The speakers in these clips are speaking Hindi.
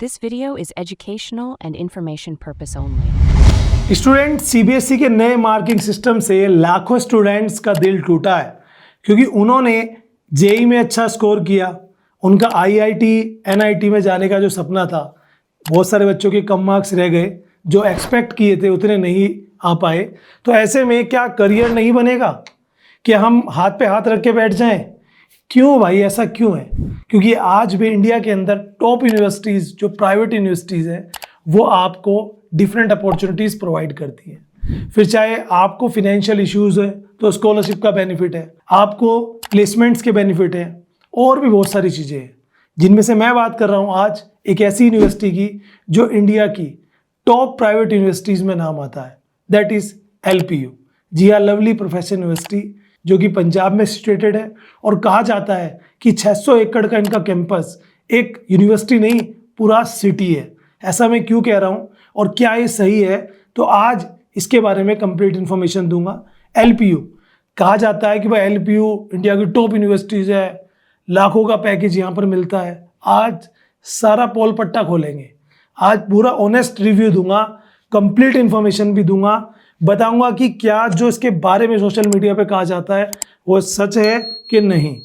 This video is educational and information purpose only. Student CBSE के नए मार्किंग सिस्टम से लाखों स्टूडेंट्स का दिल टूटा है क्योंकि उन्होंने जेई में अच्छा स्कोर किया। उनका आईआईटी एनआईटी में जाने का जो सपना था, बहुत सारे बच्चों के कम मार्क्स रह गए, जो एक्सपेक्ट किए थे उतने नहीं आ पाए। तो ऐसे में क्या करियर नहीं बनेगा कि हम हाथ पे हाथ रख के बैठ जाएं? क्यों भाई, ऐसा क्यों है? क्योंकि आज भी इंडिया के अंदर टॉप यूनिवर्सिटीज़ जो प्राइवेट यूनिवर्सिटीज़ हैं वो आपको डिफरेंट अपॉर्चुनिटीज़ प्रोवाइड करती हैं। फिर चाहे आपको फिनेंशियल इश्यूज़ है तो स्कॉलरशिप का बेनिफिट है, आपको प्लेसमेंट्स के बेनिफिट है, और भी बहुत सारी चीज़ें हैं जिनमें से मैं बात कर रहा हूँ आज एक ऐसी यूनिवर्सिटी की जो इंडिया की टॉप प्राइवेट यूनिवर्सिटीज़ में नाम आता है, दैट इज़ LPU। जी हाँ, लवली प्रोफेशनल यूनिवर्सिटी, जो कि पंजाब में सिचुएटेड है। और कहा जाता है कि 600 एकड़ का इनका कैंपस एक यूनिवर्सिटी नहीं, पूरा सिटी है। ऐसा मैं क्यों कह रहा हूँ और क्या ये सही है, तो आज इसके बारे में कंप्लीट इन्फॉर्मेशन दूंगा। LPU कहा जाता है कि भाई LPU इंडिया की टॉप यूनिवर्सिटीज़ है, लाखों का पैकेज यहाँ पर मिलता है। आज सारा पोल पट्टा खोलेंगे, आज पूरा ऑनेस्ट रिव्यू दूंगा, कंप्लीट इन्फॉर्मेशन भी दूंगा, बताऊंगा कि क्या जो इसके बारे में सोशल मीडिया पे कहा जाता है वो सच है कि नहीं।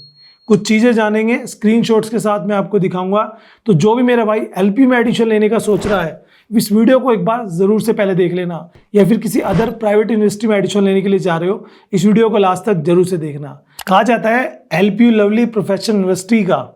कुछ चीज़ें जानेंगे, स्क्रीनशॉट्स के साथ मैं आपको दिखाऊंगा। तो जो भी मेरा भाई LPU में एडमिशन लेने का सोच रहा है, इस वीडियो को एक बार ज़रूर से पहले देख लेना, या फिर किसी अदर प्राइवेट यूनिवर्सिटी में एडमिशन लेने के लिए जा रहे हो, इस वीडियो को लास्ट तक जरूर से देखना। कहा जाता है LPU लवली प्रोफेशनल यूनिवर्सिटी का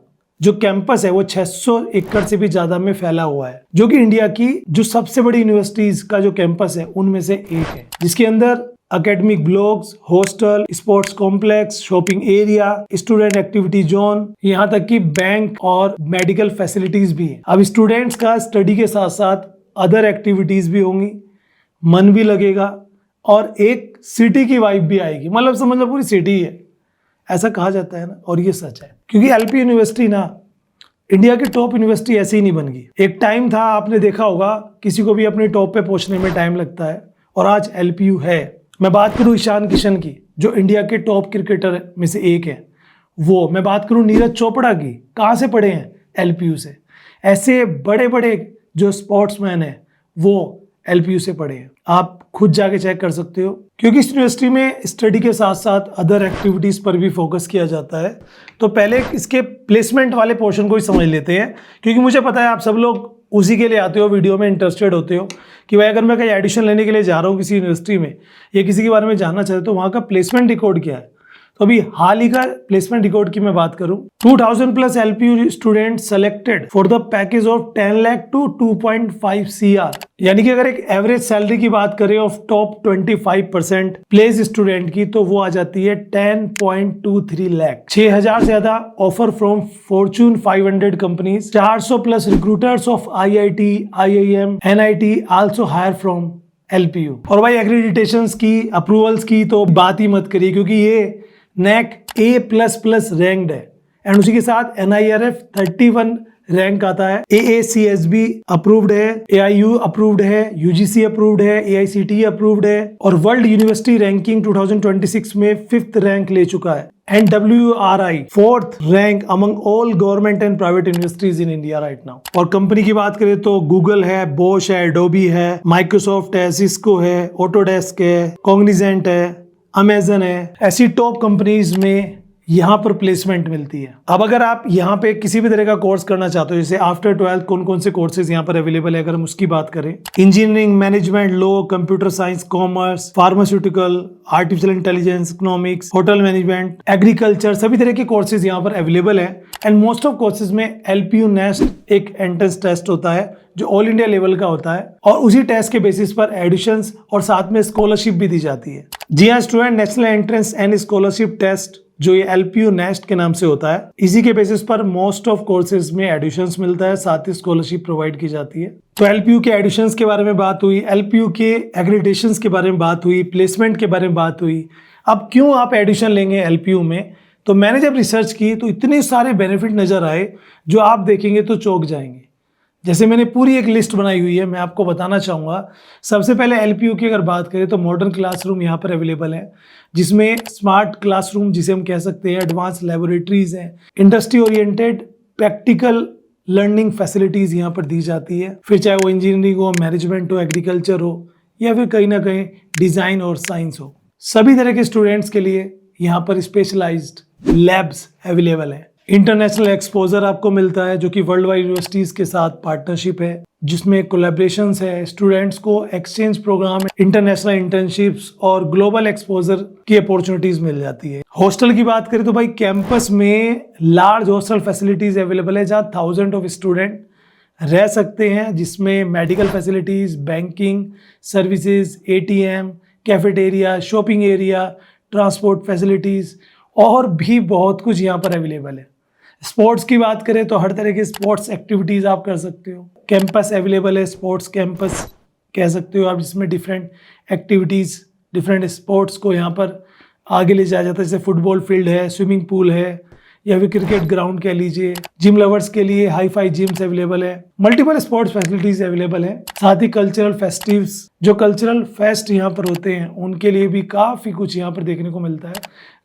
जो कैंपस है वो 600 एकड़ से भी ज़्यादा में फैला हुआ है, जो कि इंडिया की जो सबसे बड़ी यूनिवर्सिटीज़ का जो कैंपस है उनमें से एक है, जिसके अंदर academic blocks, hostel, sports complex, shopping area, student activity zone, यहाँ तक कि बैंक और मेडिकल फैसिलिटीज भी है। अब स्टूडेंट्स का स्टडी के साथ साथ अदर एक्टिविटीज भी होंगी, मन भी लगेगा और एक सिटी की वाइब भी आएगी। मतलब समझ लो पूरी सिटी है, ऐसा कहा जाता है ना, और ये सच है। क्योंकि LPU यूनिवर्सिटी ना इंडिया की टॉप यूनिवर्सिटी ऐसे ही नहीं बन गई। एक टाइम था, आपने देखा होगा, किसी को भी अपने टॉप पे पहुंचने में टाइम लगता है, और आज LPU है। मैं बात करूं ईशान किशन की, जो इंडिया के टॉप क्रिकेटर में से एक है, वो मैं बात करूं नीरज चोपड़ा की, कहाँ से पढ़े हैं? LPU से। ऐसे बड़े बड़े जो स्पोर्ट्समैन हैं वो LPU से पढ़े हैं। आप खुद जाके चेक कर सकते हो, क्योंकि इस यूनिवर्सिटी में स्टडी के साथ साथ अदर एक्टिविटीज़ पर भी फोकस किया जाता है। तो पहले इसके प्लेसमेंट वाले पोर्शन को ही समझ लेते हैं, क्योंकि मुझे पता है आप सब लोग उसी के लिए आते हो, वीडियो में इंटरेस्टेड होते हो कि भाई अगर मैं कहीं एडमिशन लेने के लिए जा रहा हूँ किसी यूनिवर्सिटी में या किसी के बारे में जानना चाहते तो वहाँ का प्लेसमेंट रिकॉर्ड क्या है। तो अभी हाल ही का प्लेसमेंट रिकॉर्ड की मैं बात करूं, 2000 plus LPU student selected for the package of 10 lakh to 2.5 CR। यानी कि अगर एक एवरेज सैलरी की बात करें ऑफ टॉप 25% प्लेस स्टूडेंट की, तो वो आ जाती है 10.23 लाख। 6000 से ज्यादा offer from fortune 500 companies, 400 plus recruiters of IIT, IIM, NIT also hire from LPU। और भाई एक्रेडिटेशंस की, अप्रूवल्स की तो बात ही मत करिए, क्योंकि ये NAC A++ रैंक्ड है, एंड उसी के साथ NIRF 31 रैंक आता है, AACSB अप्रूव्ड है, AIU अप्रूव्ड है, UGC अप्रूव्ड है, AICTE अप्रूव्ड है, और वर्ल्ड यूनिवर्सिटी रैंकिंग 2026 में 5th रैंक ले चुका है, and WRI 4th rank among all government and private universities in India right now. और कंपनी की बात करें तो गूगल है, बोश है, एडोबी है, माइक्रोसॉफ्ट है, सिस्को है, ऑटोडेस्क है, कॉग्निजेंट है, अमेजन है। ऐसी टॉप कंपनीज में यहाँ पर प्लेसमेंट मिलती है। अब अगर आप यहाँ पे किसी भी तरह का कोर्स करना चाहते हो, जैसे आफ्टर 12th कौन कौन से कोर्सेज यहाँ पर अवेलेबल है, अगर हम उसकी बात करें, engineering, management, law, computer science, commerce, pharmaceutical, artificial intelligence, economics, hotel management, agriculture, सभी तरह के कोर्सेज यहाँ पर अवेलेबल है। एंड मोस्ट ऑफ कोर्सेज में LPU नेस्ट एक एंट्रेंस टेस्ट होता है जो ऑल इंडिया लेवल का होता है, और उसी टेस्ट के बेसिस पर एडिशंस और साथ में स्कॉलरशिप भी दी जाती है। जी हाँ student, national entrance and scholarship test जो ये LPU नेस्ट के नाम से होता है, इसी के बेसिस पर मोस्ट ऑफ कोर्सेज में एडिशंस मिलता है, साथ ही स्कॉलरशिप प्रोवाइड की जाती है। तो LPU के एडिशंस के बारे में बात हुई, LPU के एग्रीडेशंस के बारे में बात हुई, प्लेसमेंट के बारे में बात हुई। अब क्यों आप एडिशन लेंगे LPU में, तो मैंने जब रिसर्च की तो इतने सारे बेनिफिट नजर आए जो आप देखेंगे तो चौंक जाएंगे। जैसे मैंने पूरी एक लिस्ट बनाई हुई है, मैं आपको बताना चाहूँगा। सबसे पहले LPU की अगर बात करें तो मॉडर्न क्लासरूम यहाँ पर अवेलेबल है, जिसमें स्मार्ट क्लासरूम जिसे हम कह सकते हैं, एडवांस लेबोरेटरीज हैं, industry oriented practical learning facilities यहाँ पर दी जाती है, फिर चाहे वो इंजीनियरिंग हो, मैनेजमेंट हो, एग्रीकल्चर हो या फिर कहीं ना कहीं डिज़ाइन और साइंस हो। सभी तरह के स्टूडेंट्स के लिए यहाँ पर स्पेशलाइज्ड लैब्स अवेलेबल हैं। इंटरनेशनल एक्सपोजर आपको मिलता है जो कि वर्ल्ड वाइड यूनिवर्सिटीज़ के साथ पार्टनरशिप है, जिसमें कोलैबोरेशंस है। स्टूडेंट्स को एक्सचेंज प्रोग्राम, इंटरनेशनल इंटर्नशिप्स और ग्लोबल एक्सपोजर की अपॉर्चुनिटीज मिल जाती है। हॉस्टल की बात करें तो भाई कैंपस में लार्ज हॉस्टल फैसिलिटीज अवेलेबल है जहाँ थाउजेंड ऑफ स्टूडेंट रह सकते हैं, जिसमें medical facilities, banking services, ATM, cafeteria, shopping area, transport facilities और भी बहुत कुछ यहाँ पर अवेलेबल है। स्पोर्ट्स की बात करें तो हर तरह की स्पोर्ट्स एक्टिविटीज़ आप कर सकते हो। कैंपस अवेलेबल है, स्पोर्ट्स कैंपस कह सकते हो आप, जिसमें डिफरेंट एक्टिविटीज़, डिफरेंट स्पोर्ट्स को यहाँ पर आगे ले जाया जाता है। जैसे फुटबॉल फील्ड है, स्विमिंग पूल है या फिर क्रिकेट ग्राउंड कह लीजिए। जिम लवर्स के लिए हाई फाई जिम्स अवेलेबल है, मल्टीपल स्पोर्ट्स फैसिलिटीज अवेलेबल है। साथ ही कल्चरल फेस्टिव्स, जो कल्चरल फेस्ट यहाँ पर होते हैं उनके लिए भी काफ़ी कुछ यहाँ पर देखने को मिलता है,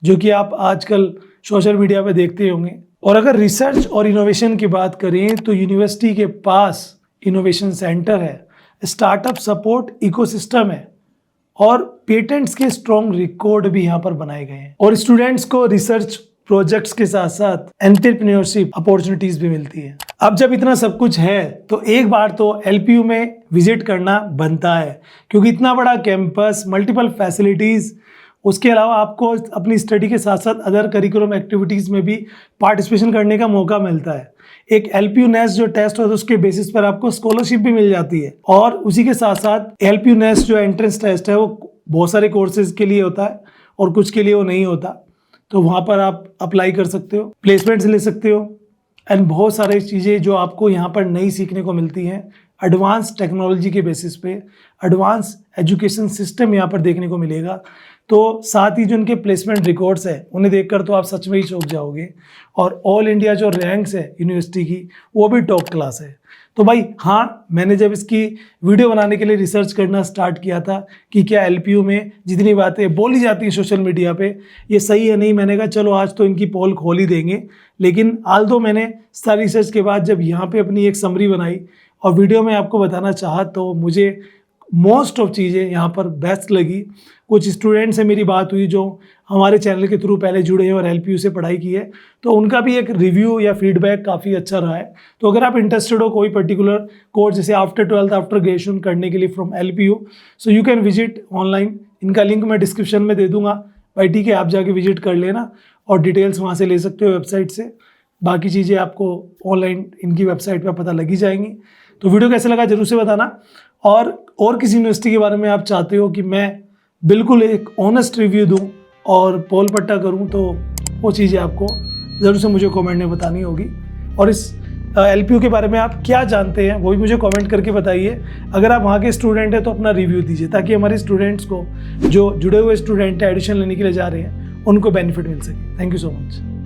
जो कि आप आजकल सोशल मीडिया पर देखते होंगे। और अगर रिसर्च और इनोवेशन की बात करें तो यूनिवर्सिटी के पास इनोवेशन सेंटर है, स्टार्टअप सपोर्ट इकोसिस्टम है और पेटेंट्स के स्ट्रॉन्ग रिकॉर्ड भी यहाँ पर बनाए गए हैं। और स्टूडेंट्स को रिसर्च प्रोजेक्ट्स के साथ साथ एंटरप्रेन्योरशिप अपॉर्चुनिटीज भी मिलती है। अब जब इतना सब कुछ है तो एक बार तो LPU में विजिट करना बनता है, क्योंकि इतना बड़ा कैंपस, मल्टीपल फैसिलिटीज, उसके अलावा आपको अपनी स्टडी के साथ साथ अदर करिकुलम एक्टिविटीज़ में भी पार्टिसिपेशन करने का मौका मिलता है। एक LPU NEST जो टेस्ट होता है उसके बेसिस पर आपको स्कॉलरशिप भी मिल जाती है। और उसी के साथ साथ LPU NEST जो एंट्रेंस टेस्ट है वो बहुत सारे कोर्सेज के लिए होता है और कुछ के लिए वो नहीं होता, तो वहाँ पर आप अप्लाई कर सकते हो, प्लेसमेंट्स ले सकते हो एंड बहुत सारी चीज़ें जो आपको यहाँ पर नई सीखने को मिलती हैं। एडवांस टेक्नोलॉजी के बेसिस पे एडवांस एजुकेशन सिस्टम यहाँ पर देखने को मिलेगा। तो साथ ही जो उनके प्लेसमेंट रिकॉर्ड्स है उन्हें देखकर तो आप सच में ही चौंक जाओगे। और ऑल इंडिया जो रैंक्स है यूनिवर्सिटी की वो भी टॉप क्लास है। तो भाई हाँ, मैंने जब इसकी वीडियो बनाने के लिए रिसर्च करना स्टार्ट किया था कि क्या LPU में जितनी बातें बोली जाती हैं सोशल मीडिया पे ये सही है नहीं, मैंने कहा चलो आज तो इनकी पोल खोल ही देंगे। लेकिन आल्दो मैंने सारी रिसर्च के बाद जब यहाँ पे अपनी एक समरी बनाई और वीडियो में आपको बताना चाहा तो मुझे मोस्ट ऑफ चीज़ें यहाँ पर बेस्ट लगी। कुछ स्टूडेंट से मेरी बात हुई जो हमारे चैनल के थ्रू पहले जुड़े हैं और LPU से पढ़ाई की है, तो उनका भी एक रिव्यू या फीडबैक काफ़ी अच्छा रहा है। तो अगर आप इंटरेस्टेड हो कोई पर्टिकुलर कोर्स जैसे आफ्टर 12th, आफ्टर ग्रेजुएशन करने के लिए from LPU, so you can visit online. इनका लिंक मैं डिस्क्रिप्शन में दे दूँगा भाई, ठीक है, आप जाके विजिट कर लेना और डिटेल्स वहाँ से ले सकते हो वेबसाइट से। बाकी चीज़ें आपको ऑनलाइन इनकी वेबसाइट पर पता लगी जाएंगी। तो वीडियो कैसे लगा जरूर से बताना। और किसी यूनिवर्सिटी के बारे में आप चाहते हो कि मैं बिल्कुल एक ऑनेस्ट रिव्यू दूं और पोल पट्टा करूं, तो वो चीज़ें आपको ज़रूर से मुझे कमेंट में बतानी होगी। और इस LPU के बारे में आप क्या जानते हैं वो भी मुझे कमेंट करके बताइए। अगर आप वहाँ के स्टूडेंट हैं तो अपना रिव्यू दीजिए, ताकि हमारे स्टूडेंट्स को, जो जुड़े हुए स्टूडेंट हैं एडमिशन लेने के लिए जा रहे हैं, उनको बेनिफिट मिल सके। Thank you so much.